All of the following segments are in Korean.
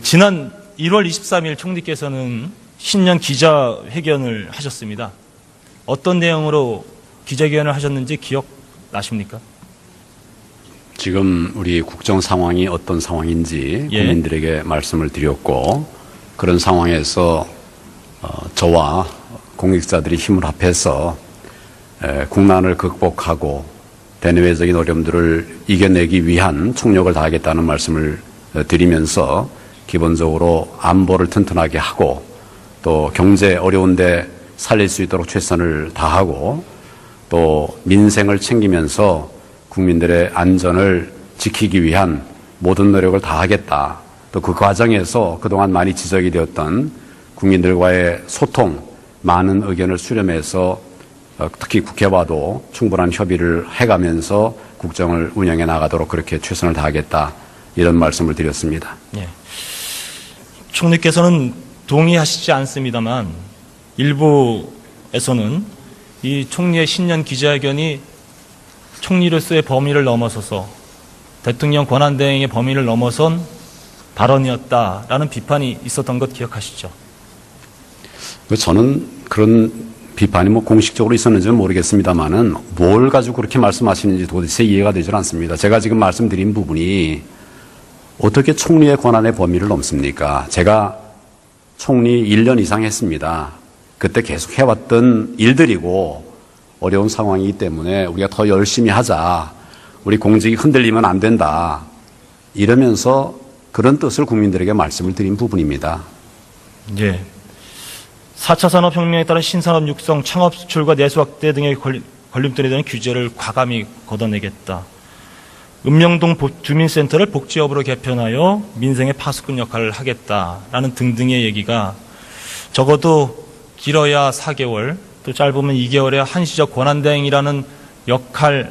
지난 1월 23일 총리께서는 신년 기자회견을 하셨습니다. 어떤 내용으로 기자회견을 하셨는지 기억나십니까? 지금 우리 국정 상황이 어떤 상황인지 국민들에게 말씀을 드렸고, 그런 상황에서 저와 공직자들이 힘을 합해서 국난을 극복하고 대내외적인 어려움들을 이겨내기 위한 총력을 다하겠다는 말씀을 드리면서, 기본적으로 안보를 튼튼하게 하고 또 경제 어려운데 살릴 수 있도록 최선을 다하고 또 민생을 챙기면서 국민들의 안전을 지키기 위한 모든 노력을 다하겠다. 또 그 과정에서 그동안 많이 지적이 되었던 국민들과의 소통, 많은 의견을 수렴해서 특히 국회와도 충분한 협의를 해가면서 국정을 운영해 나가도록 그렇게 최선을 다하겠다. 이런 말씀을 드렸습니다. 예. 총리께서는 동의하시지 않습니다만 일부에서는 이 총리의 신년 기자회견이 총리로서의 범위를 넘어서서 대통령 권한대행의 범위를 넘어선 발언이었다라는 비판이 있었던 것 기억하시죠? 저는 그런 비판이 공식적으로 있었는지는 모르겠습니다만은 뭘 가지고 그렇게 말씀하시는지 도대체 이해가 되질 않습니다. 제가 지금 말씀드린 부분이 어떻게 총리의 권한의 범위를 넘습니까? 제가 총리 1년 이상 했습니다. 그때 계속 해왔던 일들이고 어려운 상황이기 때문에 우리가 더 열심히 하자. 우리 공직이 흔들리면 안 된다. 이러면서 그런 뜻을 국민들에게 말씀을 드린 부분입니다. 예. 4차 산업혁명에 따른 신산업 육성, 창업 수출과 내수 확대 등의 걸림돌이 되는 규제를 과감히 걷어내겠다. 읍령동 주민센터를 복지업으로 개편하여 민생의 파수꾼 역할을 하겠다라는 등등의 얘기가 적어도 길어야 4개월, 또 짧으면 2개월의 한시적 권한대행이라는 역할에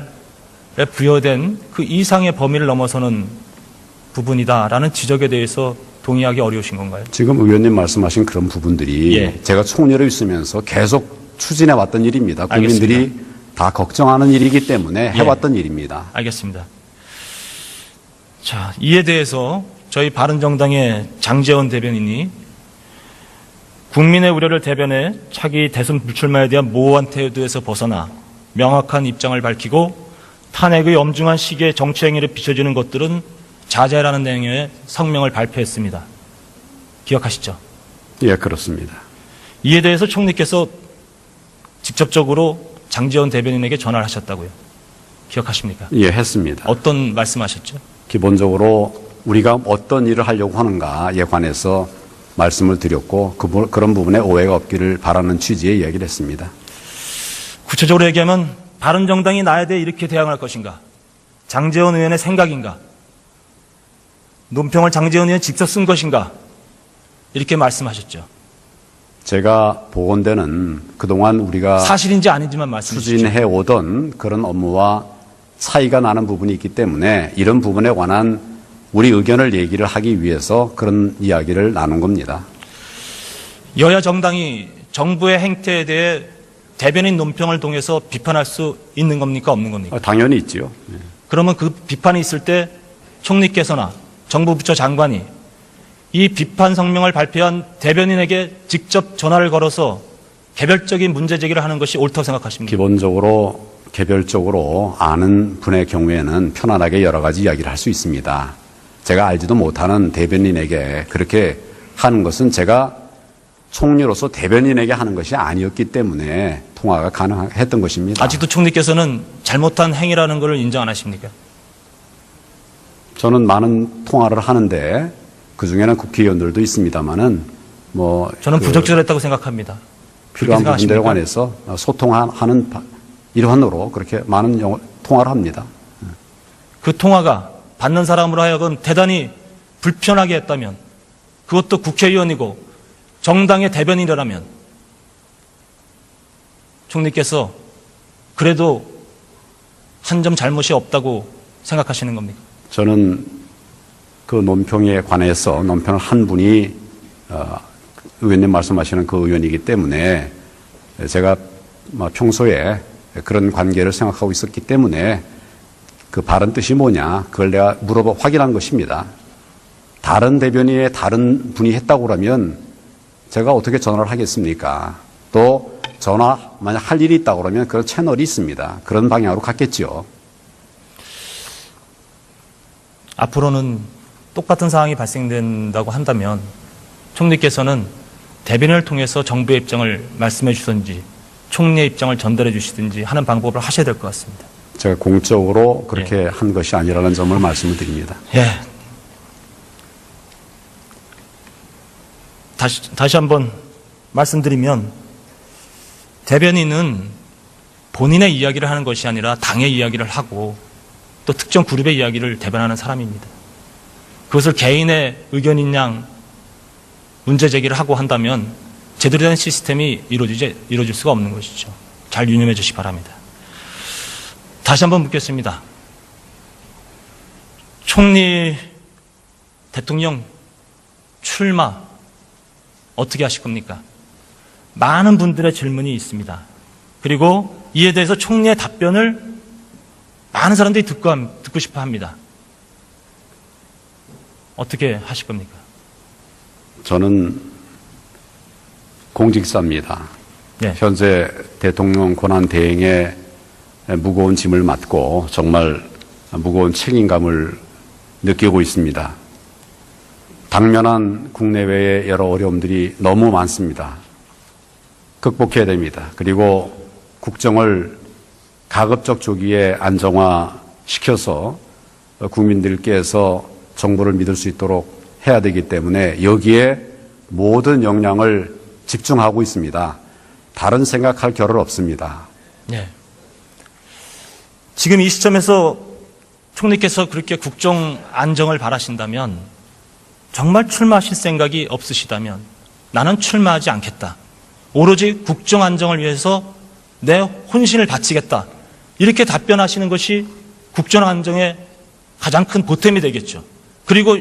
부여된 그 이상의 범위를 넘어서는 부분이다라는 지적에 대해서 동의하기 어려우신 건가요? 지금 의원님 말씀하신 그런 부분들이 제가 총리로 있으면서 계속 추진해 왔던 일입니다. 국민들이 알겠습니다. 다 걱정하는 일이기 때문에 해왔던 일입니다. 알겠습니다. 자, 이에 대해서 저희 바른정당의 장제원 대변인이 국민의 우려를 대변해 차기 대선 불출마에 대한 모호한 태도에서 벗어나 명확한 입장을 밝히고 탄핵의 엄중한 시기에 정치 행위를 비춰지는 것들은 자제라는 내용의 성명을 발표했습니다. 기억하시죠? 예, 그렇습니다. 이에 대해서 총리께서 직접적으로 장제원 대변인에게 전화를 하셨다고요. 기억하십니까? 예, 했습니다. 어떤 말씀하셨죠? 기본적으로 우리가 어떤 일을 하려고 하는가에 관해서 말씀을 드렸고 그런 부분에 오해가 없기를 바라는 취지의 이야기를 했습니다. 구체적으로 얘기하면 바른정당이 나에 대해 이렇게 대항할 것인가? 장제원 의원의 생각인가? 논평을 장제원 의원이 직접 쓴 것인가? 이렇게 말씀하셨죠. 제가 보건대는 그동안 우리가 사실인지 아닌지만 말씀해 주시죠. 추진해 오던 그런 업무와 차이가 나는 부분이 있기 때문에 이런 부분에 관한 우리 의견을 얘기를 하기 위해서 그런 이야기를 나눈 겁니다. 여야 정당이 정부의 행태에 대해 대변인 논평을 통해서 비판할 수 있는 겁니까? 없는 겁니까? 당연히 있지요. 그러면 그 비판이 있을 때 총리께서나 정부 부처 장관이 이 비판 성명을 발표한 대변인에게 직접 전화를 걸어서 개별적인 문제 제기를 하는 것이 옳다고 생각하십니까? 기본적으로 개별적으로 아는 분의 경우에는 편안하게 여러 가지 이야기를 할 수 있습니다. 제가 알지도 못하는 대변인에게 그렇게 하는 것은 제가 총리로서 대변인에게 하는 것이 아니었기 때문에 통화가 가능했던 것입니다. 아직도 총리께서는 잘못한 행위라는 것을 인정 안 하십니까? 저는 많은 통화를 하는데 그중에는 국회의원들도 있습니다만은 저는 부적절했다고 생각합니다. 필요한 부분들에 관해서 소통하는 일환으로 그렇게 많은 통화를 합니다. 그 통화가 받는 사람으로 하여금 대단히 불편하게 했다면, 그것도 국회의원이고 정당의 대변인이라면 총리께서 그래도 한 점 잘못이 없다고 생각하시는 겁니까? 저는 그 논평에 관해서 논평을 한 분이 의원님 말씀하시는 그 의원이기 때문에 제가 평소에 그런 관계를 생각하고 있었기 때문에 그 바른 뜻이 뭐냐 그걸 내가 물어봐 확인한 것입니다. 다른 대변인의 다른 분이 했다고 그러면 제가 어떻게 전화를 하겠습니까? 또 전화 만약 할 일이 있다고 그러면 그런 채널이 있습니다. 그런 방향으로 갔겠죠. 앞으로는 똑같은 상황이 발생된다고 한다면 총리께서는 대변인을 통해서 정부의 입장을 말씀해 주든지 총리의 입장을 전달해 주시든지 하는 방법을 하셔야 될 것 같습니다. 제가 공적으로 그렇게 한 것이 아니라는 점을 말씀을 드립니다. 예. 다시 한번 말씀드리면 대변인은 본인의 이야기를 하는 것이 아니라 당의 이야기를 하고 또 특정 그룹의 이야기를 대변하는 사람입니다. 그것을 개인의 의견인 양 문제 제기를 하고 한다면 제대로 된 시스템이 이루어질 수가 없는 것이죠. 잘 유념해 주시기 바랍니다. 다시 한번 묻겠습니다. 총리, 대통령 출마 어떻게 하실 겁니까? 많은 분들의 질문이 있습니다. 그리고 이에 대해서 총리의 답변을 많은 사람들이 듣고 싶어 합니다. 어떻게 하실 겁니까? 저는 공직자입니다. 네. 현재 대통령 권한 대행에 무거운 짐을 맡고 정말 무거운 책임감을 느끼고 있습니다. 당면한 국내외의 여러 어려움들이 너무 많습니다. 극복해야 됩니다. 그리고 국정을 가급적 조기에 안정화시켜서 국민들께서 정부를 믿을 수 있도록 해야 되기 때문에 여기에 모든 역량을 집중하고 있습니다. 다른 생각할 겨를 없습니다. 네. 지금 이 시점에서 총리께서 그렇게 국정 안정을 바라신다면 정말 출마하실 생각이 없으시다면 나는 출마하지 않겠다. 오로지 국정 안정을 위해서 내 혼신을 바치겠다. 이렇게 답변하시는 것이 국정 안정의 가장 큰 보탬이 되겠죠. 그리고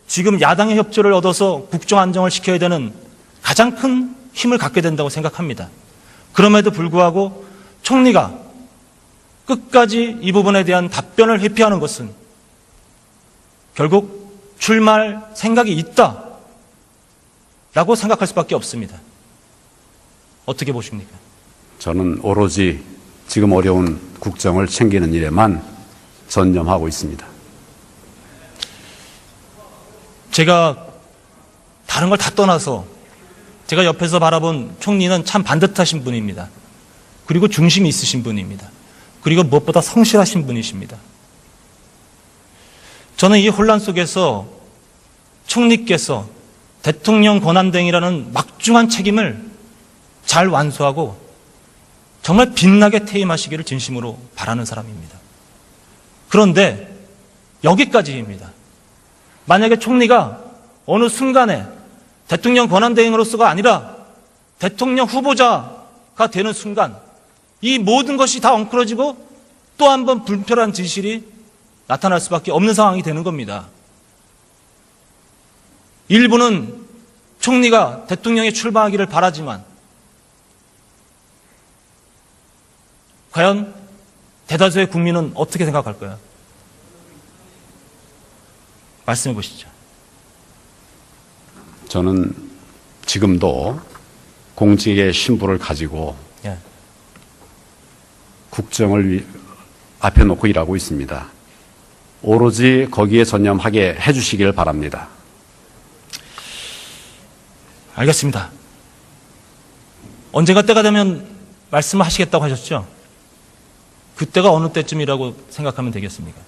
지금 야당의 협조를 얻어서 국정 안정을 지켜야 되는 가장 큰 힘을 갖게 된다고 생각합니다. 그럼에도 불구하고 총리가 끝까지 이 부분에 대한 답변을 회피하는 것은 결국 출마할 생각이 있다라고 생각할 수밖에 없습니다. 어떻게 보십니까? 저는 오로지 지금 어려운 국정을 챙기는 일에만 전념하고 있습니다. 제가 다른 걸 다 떠나서 제가 옆에서 바라본 총리는 참 반듯하신 분입니다. 그리고 중심이 있으신 분입니다. 그리고 무엇보다 성실하신 분이십니다. 저는 이 혼란 속에서 총리께서 대통령 권한대행이라는 막중한 책임을 잘 완수하고 정말 빛나게 퇴임하시기를 진심으로 바라는 사람입니다. 그런데 여기까지입니다. 만약에 총리가 어느 순간에 대통령 권한대행으로서가 아니라 대통령 후보자가 되는 순간 이 모든 것이 다 엉클어지고 또 한 번 불편한 진실이 나타날 수밖에 없는 상황이 되는 겁니다. 일부는 총리가 대통령에 출마하기를 바라지만 과연 대다수의 국민은 어떻게 생각할까요? 말씀해 보시죠. 저는 지금도 공직의 신분을 가지고 예. 국정을 앞에 놓고 일하고 있습니다. 오로지 거기에 전념하게 해주시길 바랍니다. 알겠습니다. 언젠가 때가 되면 말씀하시겠다고 하셨죠? 그때가 어느 때쯤이라고 생각하면 되겠습니까?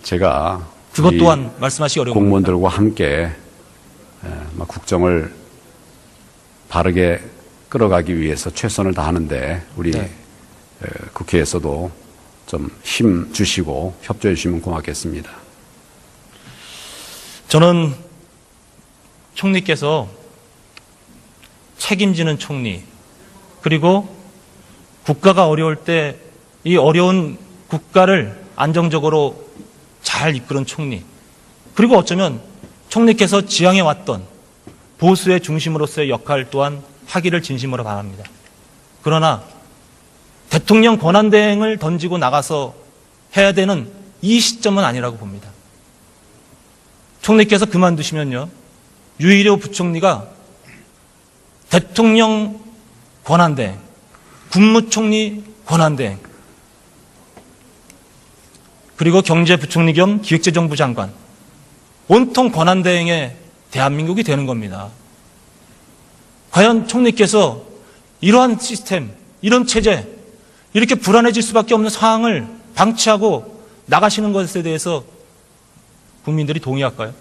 제가 그것 또한 말씀하시기 어려운 공무원들과 함께 국정을 바르게 끌어가기 위해서 최선을 다하는데 우리 네. 국회에서도 좀 힘 주시고 협조해 주시면 고맙겠습니다. 저는 총리께서 책임지는 총리, 그리고 국가가 어려울 때 이 어려운 국가를 안정적으로 잘 이끄는 총리, 그리고 어쩌면 총리께서 지향해 왔던 보수의 중심으로서의 역할 또한 하기를 진심으로 바랍니다. 그러나 대통령 권한대행을 던지고 나가서 해야 되는 이 시점은 아니라고 봅니다. 총리께서 그만두시면요, 유일호 부총리가 대통령 권한대행, 국무총리 권한대행, 그리고 경제부총리 겸 기획재정부 장관, 온통 권한대행의 대한민국이 되는 겁니다. 과연 총리께서 이러한 시스템, 이런 체제, 이렇게 불안해질 수밖에 없는 상황을 방치하고 나가시는 것에 대해서 국민들이 동의할까요?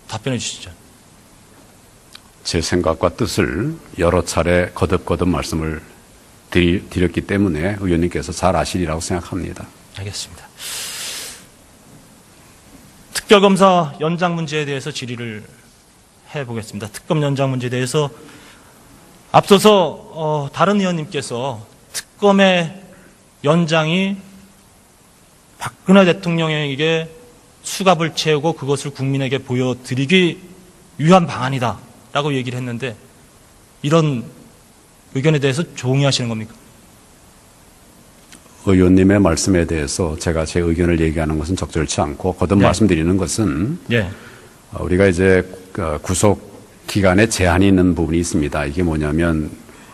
답변해 주시죠. 제 생각과 뜻을 여러 차례 거듭거듭 말씀을 드렸기 때문에 의원님께서 잘 아시리라고 생각합니다. 알겠습니다. 특별검사 연장 문제에 대해서 질의를 해보겠습니다. 특검 연장 문제에 대해서 앞서서 다른 의원님께서 특검의 연장이 박근혜 대통령에게 수갑을 채우고 그것을 국민에게 보여드리기 위한 방안이다라고 얘기를 했는데, 이런 의견에 대해서 동의하시는 겁니까? 의원님의 말씀에 대해서 제가 제 의견을 얘기하는 것은 적절치 않고 거듭 말씀드리는 것은 우리가 이제 구속 기간에 제한이 있는 부분이 있습니다. 이게 뭐냐면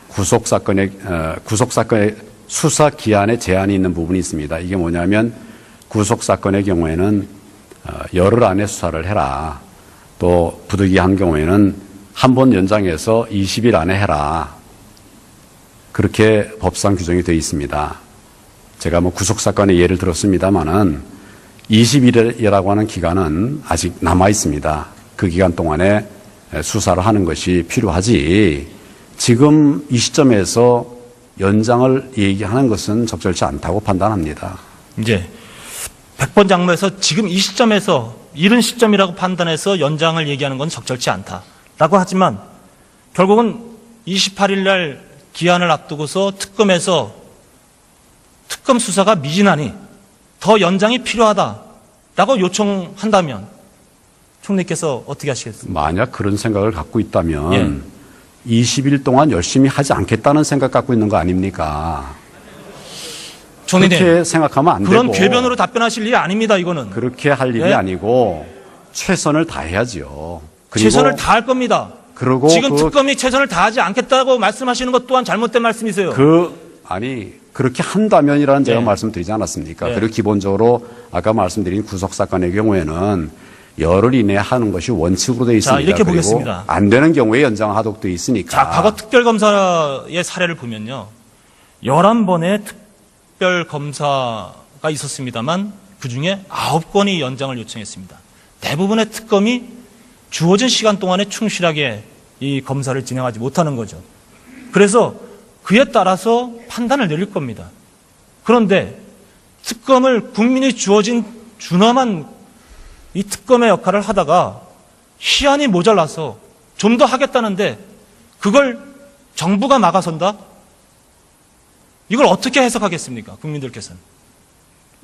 구속 사건의 수사 기한에 제한이 있는 부분이 있습니다. 이게 뭐냐면 구속 사건의 경우에는 열흘 안에 수사를 해라. 또 부득이한 경우에는 한 번 연장해서 20일 안에 해라. 그렇게 법상 규정이 되어 있습니다. 제가 구속 사건의 예를 들었습니다만은 20일이라고 하는 기간은 아직 남아 있습니다. 그 기간 동안에 수사를 하는 것이 필요하지, 지금 이 시점에서 연장을 얘기하는 것은 적절치 않다고 판단합니다. 이제 100번 장모에서 지금 이 시점에서, 이른 시점이라고 판단해서 연장을 얘기하는 건 적절치 않다라고 하지만, 결국은 28일 날 기한을 앞두고서 특검에서 특검 수사가 미진하니 더 연장이 필요하다라고 요청한다면 총리께서 어떻게 하시겠습니까? 만약 그런 생각을 갖고 있다면 20일 동안 열심히 하지 않겠다는 생각 갖고 있는 거 아닙니까? 총리님, 그렇게 생각하면 안 그런 되고, 궤변으로 답변하실 일이 아닙니다. 이거는 그렇게 할 일이 아니고 최선을 다해야죠. 그리고 최선을 다할 겁니다. 그리고 지금 특검이 최선을 다하지 않겠다고 말씀하시는 것 또한 잘못된 말씀이세요. 그렇게 한다면이라는 제가 말씀드리지 않았습니까? 그리고 기본적으로 아까 말씀드린 구속 사건의 경우에는 열흘 이내에 하는 것이 원칙으로 되어 있습니다. 자, 이렇게 그리고 보겠습니다. 안 되는 경우에 연장하도록 되어 있으니까. 자, 과거 특별검사의 사례를 보면요, 11번의 특별검사가 있었습니다만 그중에 9건이 연장을 요청했습니다. 대부분의 특검이 주어진 시간 동안에 충실하게 이 검사를 진행하지 못하는 거죠. 그래서 그에 따라서 판단을 내릴 겁니다. 그런데 특검을 국민이 주어진 준엄한 이 특검의 역할을 하다가 시한이 모자라서 좀 더 하겠다는데 그걸 정부가 막아선다? 이걸 어떻게 해석하겠습니까? 국민들께서는.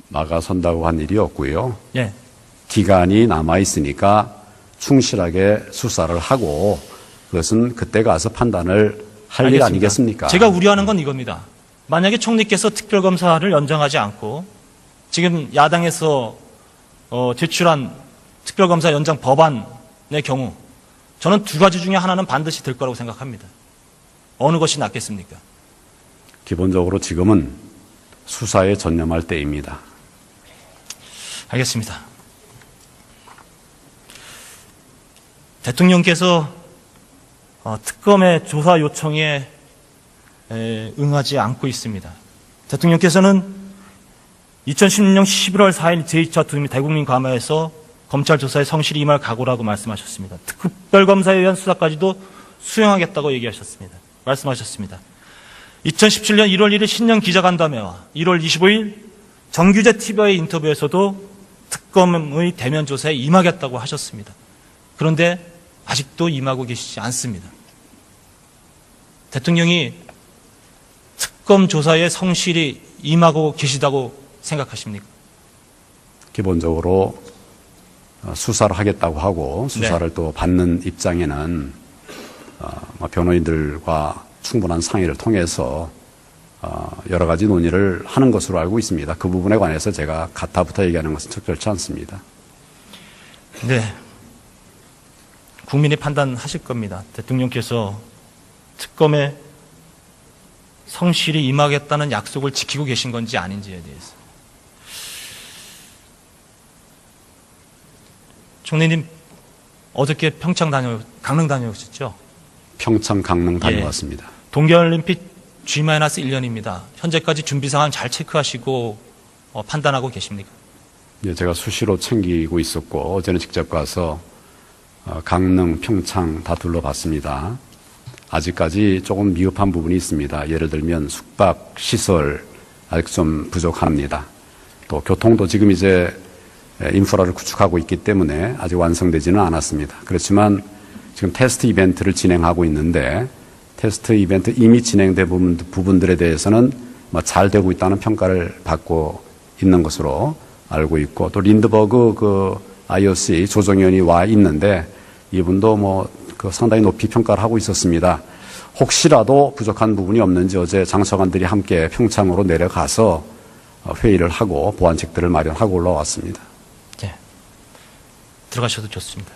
막아선다고 한 일이 없고요. 예. 기간이 남아있으니까 충실하게 수사를 하고 그것은 그때 가서 판단을 할 일 아니겠습니까? 제가 우려하는 건 이겁니다. 만약에 총리께서 특별검사를 연장하지 않고 지금 야당에서 제출한 특별검사 연장 법안의 경우 저는 두 가지 중에 하나는 반드시 될 거라고 생각합니다. 어느 것이 낫겠습니까? 기본적으로 지금은 수사에 전념할 때입니다. 알겠습니다. 대통령께서 특검의 조사 요청에 응하지 않고 있습니다. 대통령께서는 2016년 11월 4일 제2차 대국민 감화에서 검찰 조사에 성실히 임할 각오라고 말씀하셨습니다. 특별검사에 의한 수사까지도 수용하겠다고 말씀하셨습니다. 2017년 1월 1일 신년 기자간담회와 1월 25일 정규제 TV와의 인터뷰에서도 특검의 대면 조사에 임하겠다고 하셨습니다. 그런데 아직도 임하고 계시지 않습니다. 대통령이 특검 조사에 성실히 임하고 계시다고 생각하십니까? 기본적으로 수사를 하겠다고 하고 수사를 또 받는 입장에는 변호인들과 충분한 상의를 통해서 여러 가지 논의를 하는 것으로 알고 있습니다. 그 부분에 관해서 제가 가타부터 얘기하는 것은 적절치 않습니다. 네. 국민이 판단하실 겁니다. 대통령께서 특검에 성실히 임하겠다는 약속을 지키고 계신 건지 아닌지에 대해서. 총리님, 어저께 강릉 다녀오셨죠? 평창, 강릉 다녀왔습니다. 동계올림픽 G-1년입니다. 현재까지 준비 상황 잘 체크하시고 판단하고 계십니까? 예, 제가 수시로 챙기고 있었고 어제는 직접 가서 강릉, 평창 다 둘러봤습니다. 아직까지 조금 미흡한 부분이 있습니다. 예를 들면 숙박 시설 아직 좀 부족합니다. 또 교통도 지금 이제 인프라를 구축하고 있기 때문에 아직 완성되지는 않았습니다. 그렇지만 지금 테스트 이벤트를 진행하고 있는데 테스트 이벤트 이미 진행된 부분들에 대해서는 잘 되고 있다는 평가를 받고 있는 것으로 알고 있고, 또 린드버그 그 IOC 조정위원이 와 있는데 이분도 상당히 높이 평가를 하고 있었습니다. 혹시라도 부족한 부분이 없는지 어제 장서관들이 함께 평창으로 내려가서 회의를 하고 보완책들을 마련하고 올라왔습니다. 네. 들어가셔도 좋습니다.